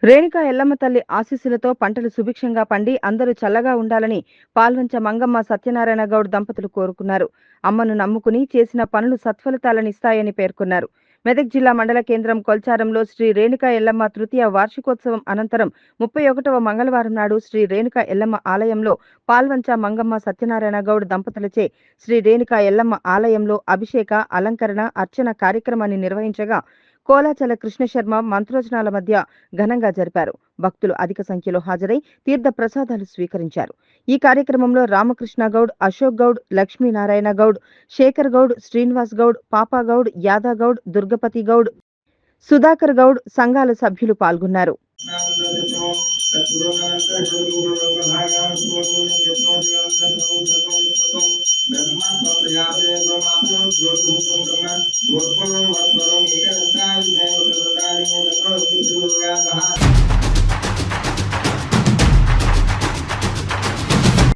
రేణుకా ఎల్లమ్మ తల్లి ఆశీస్సులతో పంటలు సుభిక్షంగా పండి అందరూ చల్లగా ఉండాలని పాల్వంచ మంగమ్మ సత్యనారాయణ గౌడ్ దంపతులు కోరుకున్నారు. అమ్మను నమ్ముకుని చేసిన పనులు సత్ఫలితాలనిస్తాయని పేర్కొన్నారు. మెదక్ జిల్లా మండల కేంద్రం కొల్చారంలో శ్రీ రేణుకా ఎల్లమ్మ తృతీయ వార్షికోత్సవం అనంతరం 31వ మంగళవారం నాడు శ్రీ రేణుకా ఎల్లమ్మ ఆలయంలో పాల్వంచ మంగమ్మ సత్యనారాయణ గౌడ్ దంపతులచే శ్రీ రేణుకా ఎల్లమ్మ ఆలయంలో అభిషేక, అలంకరణ, అర్చన కార్యక్రమాన్ని నిర్వహించగా కోలాచల కృష్ణశర్మ మంత్రోచనాల మధ్య ఘనంగా జరిపారు. భక్తులు అధిక సంఖ్యలో హాజరై తీర్థ ప్రసాదాలు స్వీకరించారు. ఈ కార్యక్రమంలో రామకృష్ణ గౌడ్, అశోక్ గౌడ్, లక్ష్మీనారాయణ గౌడ్, శేఖర్ గౌడ్, శ్రీనివాస్ గౌడ్, పాపా గౌడ్, యాదా గౌడ్, దుర్గపతి గౌడ్, సుధాకర్ గౌడ్ సంఘాల సభ్యులు పాల్గొన్నారు. బ్రహ్మ